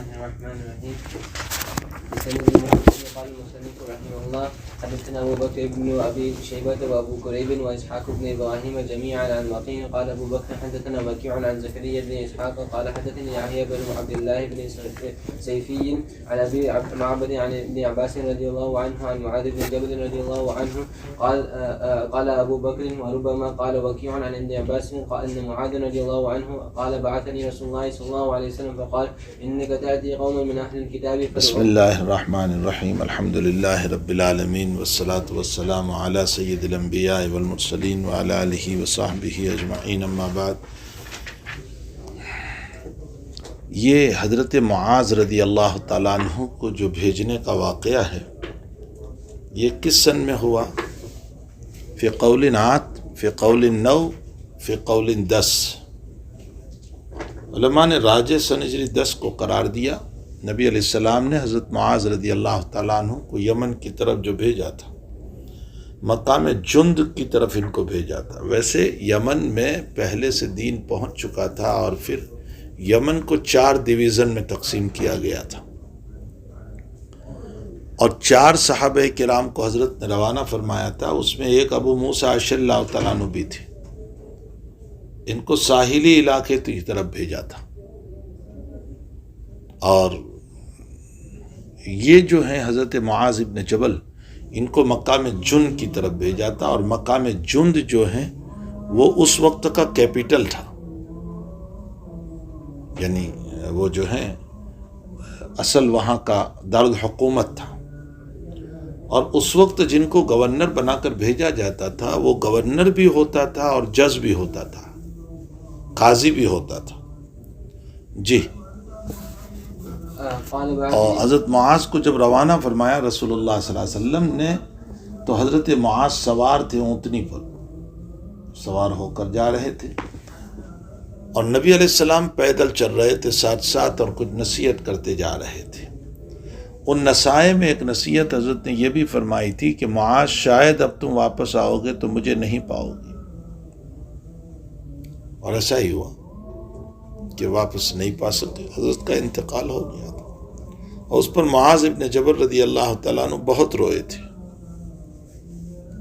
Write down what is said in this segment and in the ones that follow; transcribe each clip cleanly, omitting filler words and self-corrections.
الله الرحمن الرحيم. قال المصنف رحمه الله حدثنا ابو بكر بن ابي شيبه وابو كريب واسحاق بن ابراهيم جميعا عن وكيع قال ابو بكر حدثنا وكيع عن زكريا بن اسحاق قال حدثني يحيى بن عبد الله بن سيفي عن ابي معبد عن ابن عباس رضي الله عنه عن معاذ بن جبل رضي الله عنه قال ابو بكر وربما قال وكيع عن ابن عباس قال ان معاذ رضي الله عنه قال بعثني رسول الله صلى الله عليه وسلم فقال انك تاتي قوما من اهل الكتاب. بسم اللہ الرحمن الرحیم. الحمد للہ رب العالمین والصلاة والسلام علی سید الانبیاء والمرسلین وعلی آلہ وصحبہ اجمعین. اما بعد، یہ حضرت معاذ رضی اللہ تعالیٰ عنہ کو جو بھیجنے کا واقعہ ہے، یہ کس سن میں ہوا؟ فی قول 8، فی قول 9، فی قول 10. علماء نے راجح سن ہجری 10 کو قرار دیا. نبی علیہ السلام نے حضرت معاذ رضی اللہ تعالیٰ عنہ کو یمن کی طرف جو بھیجا تھا، مقام جند کی طرف ان کو بھیجا تھا. ویسے یمن میں پہلے سے دین پہنچ چکا تھا اور پھر یمن کو 4 ڈویژن میں تقسیم کیا گیا تھا، اور 4 صحابہ کرام کو حضرت نے روانہ فرمایا تھا. اس میں ایک ابو موسیٰ اشعری اللہ تعالیٰ عنہ بھی تھے. ان کو ساحلی علاقے کی طرف بھیجا تھا، اور یہ جو ہیں حضرت معاذ ابن جبل، ان کو مقام جند کی طرف بھیجا تھا. اور مقام جند جو ہیں وہ اس وقت کا کیپٹل تھا، یعنی وہ جو ہیں اصل وہاں کا دارالحکومت تھا. اور اس وقت جن کو گورنر بنا کر بھیجا جاتا تھا، وہ گورنر بھی ہوتا تھا اور جج بھی ہوتا تھا، قاضی بھی ہوتا تھا. جی. اور حضرت معاذ کو جب روانہ فرمایا رسول اللہ صلی اللہ علیہ وسلم نے، تو حضرت معاذ سوار تھے، اونٹنی پر سوار ہو کر جا رہے تھے، اور نبی علیہ السلام پیدل چل رہے تھے ساتھ ساتھ، اور کچھ نصیحت کرتے جا رہے تھے. ان نصائح میں ایک نصیحت حضرت نے یہ بھی فرمائی تھی کہ معاذ شاید اب تم واپس آؤ گے تو مجھے نہیں پاؤ گے. اور ایسا ہی ہوا کہ واپس نہیں پا سکے، حضرت کا انتقال ہو گیا تھا. اور اس پر معاذ ابن جبل رضی اللہ تعالیٰ عنہ بہت روئے تھے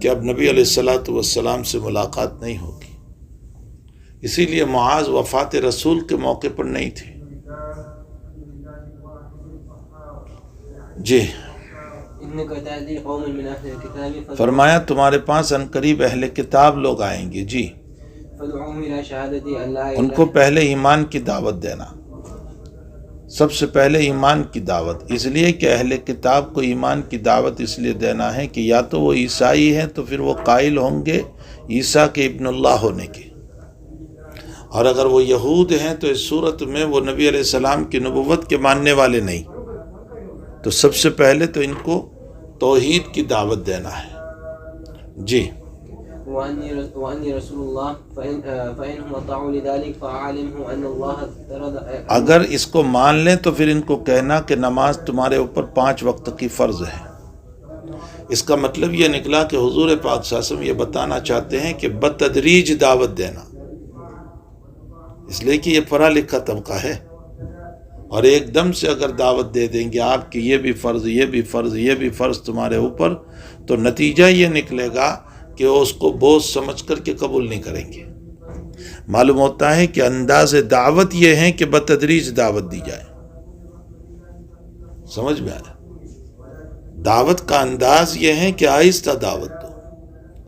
کہ اب نبی علیہ السلام سے ملاقات نہیں ہوگی. اسی لیے معاذ وفات رسول کے موقع پر نہیں تھے. جی. فرمایا تمہارے پاس عنقریب اہل کتاب لوگ آئیں گے. جی. ان کو پہلے ایمان کی دعوت دینا، سب سے پہلے ایمان کی دعوت. اس لیے کہ اہل کتاب کو ایمان کی دعوت اس لیے دینا ہے کہ یا تو وہ عیسائی ہیں تو پھر وہ قائل ہوں گے عیسیٰ کے ابن اللہ ہونے کے، اور اگر وہ یہود ہیں تو اس صورت میں وہ نبی علیہ السلام کی نبوت کے ماننے والے نہیں. تو سب سے پہلے تو ان کو توحید کی دعوت دینا ہے. جی. اگر اس کو مان لیں تو پھر ان کو کہنا کہ نماز تمہارے اوپر 5 وقت کی فرض ہے. اس کا مطلب یہ نکلا کہ حضور پاک صلی اللہ علیہ وسلم یہ بتانا چاہتے ہیں کہ بتدریج دعوت دینا، اس لیے کہ یہ پڑھا لکھا طبقہ ہے، اور ایک دم سے اگر دعوت دے دیں گے آپ کی یہ بھی فرض، یہ بھی فرض، یہ بھی فرض تمہارے اوپر، تو نتیجہ یہ نکلے گا کہ وہ اس کو بوجھ سمجھ کر کے قبول نہیں کریں گے. معلوم ہوتا ہے کہ انداز دعوت یہ ہے کہ بتدریج دعوت دی جائے. سمجھ میں آیا؟ دعوت کا انداز یہ ہے کہ آہستہ دعوت دو.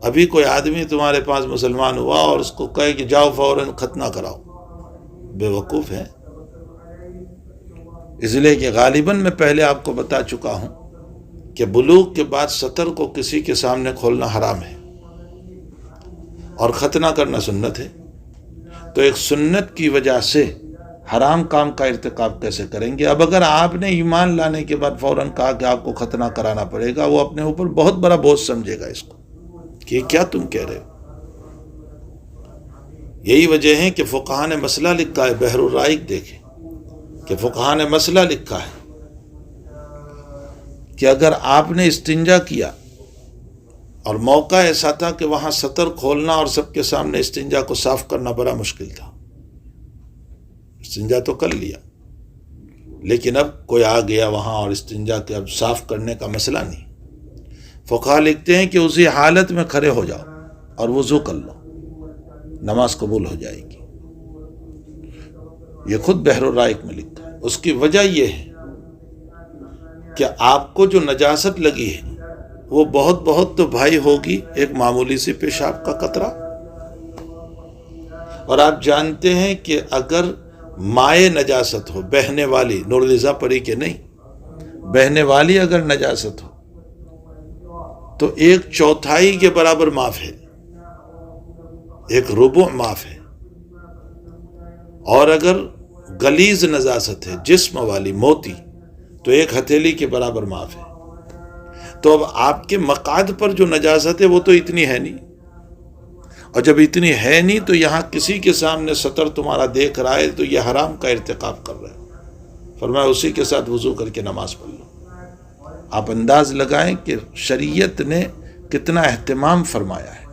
ابھی کوئی آدمی تمہارے پاس مسلمان ہوا اور اس کو کہے کہ جاؤ فوراً ختنہ کراؤ، بے وقوف ہے. اس لیے کہ غالباً میں پہلے آپ کو بتا چکا ہوں کہ بلوغ کے بعد سطر کو کسی کے سامنے کھولنا حرام ہے اور ختنہ کرنا سنت ہے. تو ایک سنت کی وجہ سے حرام کام کا ارتکاب کیسے کریں گے؟ اب اگر آپ نے ایمان لانے کے بعد فوراً کہا کہ آپ کو ختنہ کرانا پڑے گا، وہ اپنے اوپر بہت بڑا بوجھ سمجھے گا اس کو کہ کیا تم کہہ رہے ہو. یہی وجہ ہے کہ فقہاء نے مسئلہ لکھا ہے، بحر الرائق دیکھیں کہ فقہاء نے مسئلہ لکھا ہے کہ اگر آپ نے استنجا کیا اور موقع ایسا تھا کہ وہاں سطر کھولنا اور سب کے سامنے استنجا کو صاف کرنا بڑا مشکل تھا، استنجا تو کر لیا، لیکن اب کوئی آ گیا وہاں اور استنجا کے اب صاف کرنے کا مسئلہ نہیں، فقہا لکھتے ہیں کہ اسی حالت میں کھڑے ہو جاؤ اور وضو کر لو، نماز قبول ہو جائے گی۔ یہ خود بحر الرائق میں لکھا ہے۔ اس کی وجہ یہ ہے کہ آپ کو جو نجاست لگی ہے وہ بہت تو بھائی ہوگی ایک معمولی سی پیشاب کا قطرہ، اور آپ جانتے ہیں کہ اگر مائع نجاست ہو، بہنے والی، نورالضا پڑھی کہ نہیں، بہنے والی اگر نجاست ہو تو 1/4 کے برابر معاف ہے، 1/4 معاف ہے، اور اگر غلیظ نجاست ہے جسم والی، موتی، تو 1 ہتھیلی کے برابر معاف ہے۔ تو اب آپ کے مقعد پر جو نجاست ہے وہ تو اتنی ہے نہیں، اور جب اتنی ہے نہیں تو یہاں کسی کے سامنے سطر تمہارا دیکھ رہا ہے تو یہ حرام کا ارتکاب کر رہے ہو۔ فرمایا اسی کے ساتھ وضو کر کے نماز پڑھ لو۔ آپ انداز لگائیں کہ شریعت نے کتنا اہتمام فرمایا ہے،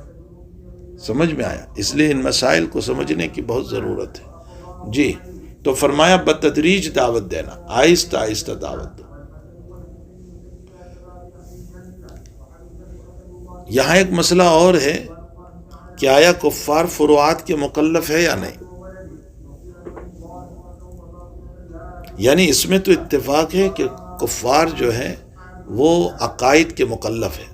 سمجھ میں آیا؟ اس لیے ان مسائل کو سمجھنے کی بہت ضرورت ہے۔ جی، تو فرمایا بتدریج دعوت دینا، آہستہ آہستہ دعوت دو۔ یہاں ایک مسئلہ اور ہے کہ آیا کفار فروعات کے مکلف ہے یا نہیں؟ یعنی اس میں تو اتفاق ہے کہ کفار جو ہیں وہ عقائد کے مکلف ہیں،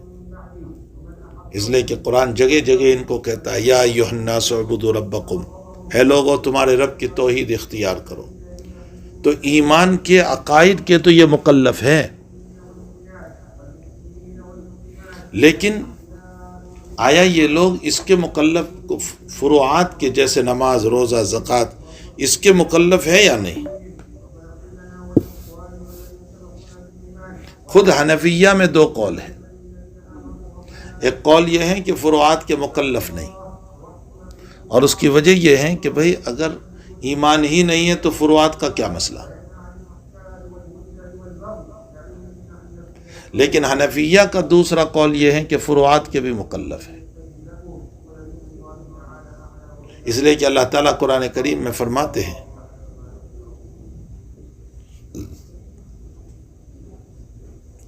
اس لیے کہ قرآن جگہ جگہ ان کو کہتا ہے یا ایھا الناس اعبدوا ربکم، اے لوگو تمہارے رب کی توحید اختیار کرو۔ تو ایمان کے عقائد کے تو یہ مکلف ہیں، لیکن آیا یہ لوگ اس کے مکلف فروعات کے جیسے نماز، روزہ، زکوٰۃ اس کے مکلف ہے یا نہیں؟ خود حنفیہ میں 2 قول ہیں۔ ایک قول یہ ہے کہ فروعات کے مکلف نہیں، اور اس کی وجہ یہ ہے کہ بھئی اگر ایمان ہی نہیں ہے تو فروعات کا کیا مسئلہ؟ لیکن حنفیہ کا دوسرا قول یہ ہے کہ فروعات کے بھی مکلف ہے، اس لیے کہ اللہ تعالیٰ قرآن کریم میں فرماتے ہیں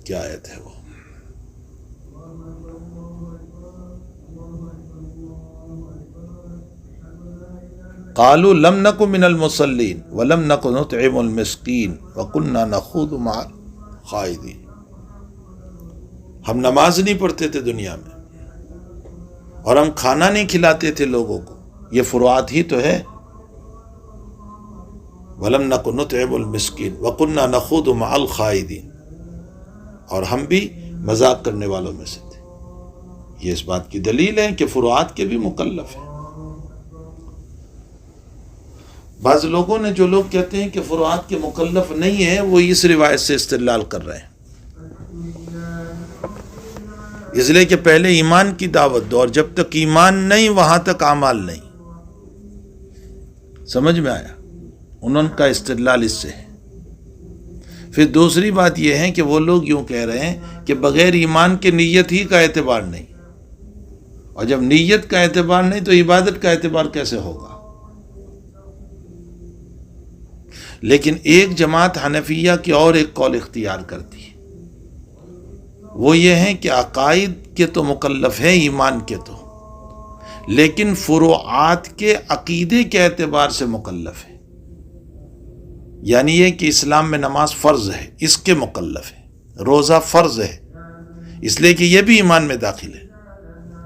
کیا آیت ہے وہ؟ قالوا لم نک من المصلین ولم نک نطعم المسکین وکنا نخوض مع الخائضین۔ ہم نماز نہیں پڑھتے تھے دنیا میں، اور ہم کھانا نہیں کھلاتے تھے لوگوں کو، یہ فروعات ہی تو ہے۔ وَلَمْ نَكُ نُطْعِمُ الْمِسْكِينَ وَكُنَّا نَخُوضُ مَعَ الْخَائِضِينَ، اور ہم بھی مذاق کرنے والوں میں سے تھے۔ یہ اس بات کی دلیل ہے کہ فروعات کے بھی مکلف ہیں۔ بعض لوگوں نے، جو لوگ کہتے ہیں کہ فروعات کے مکلف نہیں ہیں، وہ اس روایت سے استدلال کر رہے ہیں، اس لیے کہ پہلے ایمان کی دعوت دو، اور جب تک ایمان نہیں وہاں تک اعمال نہیں۔ سمجھ میں آیا؟ انہوں کا استدلال اس سے ہے۔ پھر دوسری بات یہ ہے کہ وہ لوگ یوں کہہ رہے ہیں کہ بغیر ایمان کے نیت ہی کا اعتبار نہیں، اور جب نیت کا اعتبار نہیں تو عبادت کا اعتبار کیسے ہوگا؟ لیکن ایک جماعت حنفیہ کی اور ایک قول اختیار کرتی ہے، وہ یہ ہے کہ عقائد کے تو مکلف ہے، ایمان کے تو، لیکن فروعات کے عقیدے کے اعتبار سے مکلف ہے۔ یعنی یہ کہ اسلام میں نماز فرض ہے، اس کے مکلف ہے، روزہ فرض ہے، اس لیے کہ یہ بھی ایمان میں داخل ہے،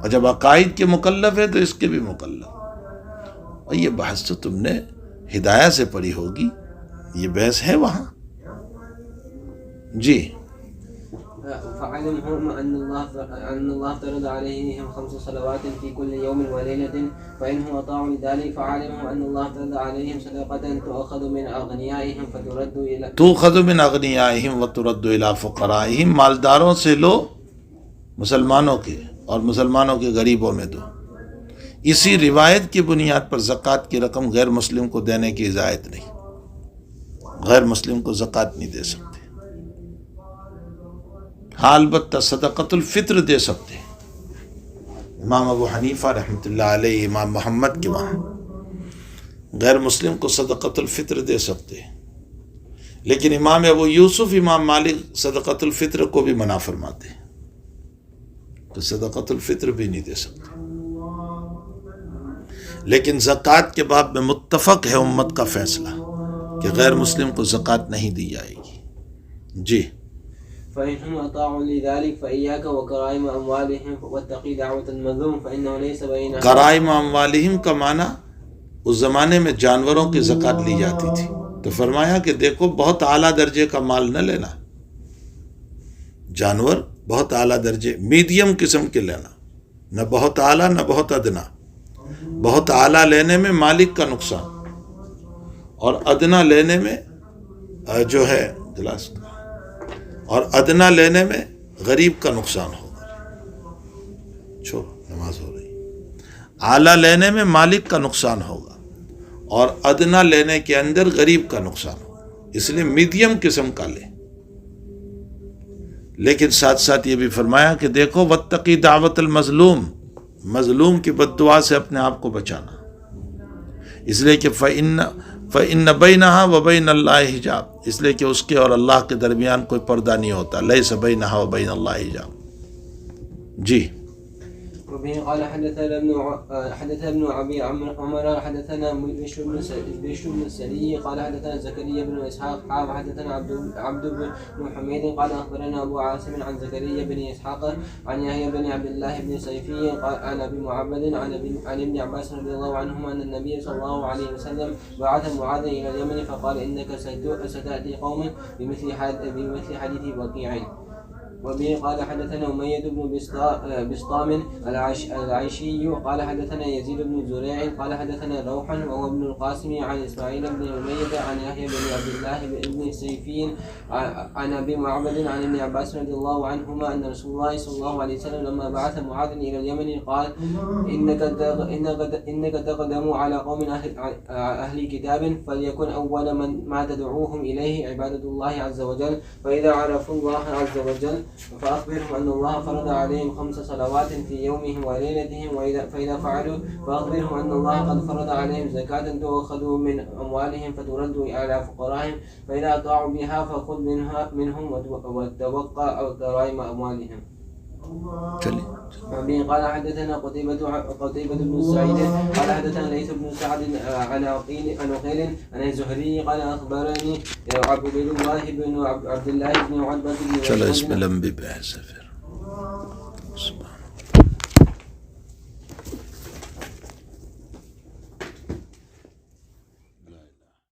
اور جب عقائد کے مکلف ہے تو اس کے بھی مکلف۔ اور یہ بحث تو تم نے ہدایہ سے پڑھی ہوگی، یہ بحث ہے وہاں۔ جی، فعلمهم أن الله فرض عليهم 5 صلوات في كل يوم وليلة، فإنهم أطاعوا لذلك فعلمهم أن الله فرض عليهم صدقة تؤخذ من أغنيائهم وترد إلى فقرائهم، مالداروں سے لو مسلمانوں کے، اور مسلمانوں کے غریبوں میں دو۔ اسی روایت کی بنیاد پر زکوٰۃ کی رقم غیر مسلم کو دینے کی اجازت نہیں، غیر مسلم کو زکوٰۃ نہیں دے سکتے۔ ہاں البتہ صدقۃ الفطر دے سکتے ہیں، امام ابو حنیفہ رحمۃ اللہ علیہ، امام محمد کے وہاں غیر مسلم کو صدقۃ الفطر دے سکتے ہیں، لیکن امام ابو یوسف امام مالک صدقۃ الفطر کو بھی منع فرماتے ہیں تو صدقۃ الفطر بھی نہیں دے سکتے. لیکن زکوٰۃ کے باب میں متفق ہے امت کا فیصلہ کہ غیر مسلم کو زکوٰۃ نہیں دی جائے گی. جی فإنهم أطاعوا لذلك فإياك وكرائم أموالهم واتقي دعوة المظلوم فإنه ليس بينها. کرائم اموالہم کا معنی اس زمانے میں جانوروں کی زکوٰۃ لی جاتی تھی تو فرمایا کہ دیکھو بہت اعلیٰ درجے کا مال نہ لینا، جانور بہت اعلیٰ درجے میڈیم قسم کے لینا، نہ بہت اعلیٰ نہ بہت ادنا. بہت اعلیٰ لینے میں مالک کا نقصان اور ادنا لینے میں جو ہے اور ادنا لینے میں غریب کا نقصان ہوگا. چھوڑو نماز ہو رہی. اعلیٰ لینے میں مالک کا نقصان ہوگا اور ادنا لینے کے اندر غریب کا نقصان ہوگا، اس لیے میڈیم قسم کا لے. لیکن ساتھ ساتھ یہ بھی فرمایا کہ دیکھو واتقی دعوت المظلوم، مظلوم کی بد دعا سے اپنے آپ کو بچانا، اس لیے کہ فَإِنَّ بَيْنَهَا وَبَيْنَ اللَّهِ حجاب، اس لیے کہ اس کے اور اللہ کے درمیان کوئی پردہ نہیں ہوتا. لَيْسَ بَيْنَهَا وَبَيْنَ اللَّهِ حجاب. جی وبه قال حدثنا ابن ابي عمر حدثنا بشر بن السري قال حدثنا زكريا بن اسحاق حدثنا عبد بن حميد قال اخبرنا ابو عاصم عن زكريا بن اسحاق عن يحيى بن عبد الله بن صيفي قال عن ابي معبد عن ابن عباس رضي الله عنهما ان النبي صلى الله عليه وسلم بعث معاذا الى اليمن فقال انك ستاتي قوما بمثل حديث وكيع. وبه قال حدثنا أمية بن بسطام العيشي قال حدثنا يزيد بن زريع قال حدثنا روحا وهو ابن القاسم عن إسماعيل بن أمية عن يحيى بن عبد الله بن سيفين عن أبي معبد عن ابن عباس رضي الله عنهما أن رسول الله صلى الله عليه وسلم لما بعث معاذ إلى اليمن قال إنك تقدم على قوم أهل كتاب فليكن أول ما تدعوهم إليه عبادة الله عز وجل فإذا عرفوا الله عز وجل فأخبرهم أن الله فرض عليهم 5 صلوات في يومهم وليلتهم فإذا فعلوا فأخبرهم أن الله قد فرض عليهم زكاة تؤخذ من أموالهم فترد على فقرائهم فإذا أطاعوا بها فخذ منهم وتوقع كرائم أموالهم. وبه قال حدثنا قتيبة بن سعيد قال حدثنا ليث بن سعد عن عقيل عن الزهري قال أخبرني عبد الله بن عبد الله بن عتبة بن چلو اس میں لمبی بحث ہے پھر.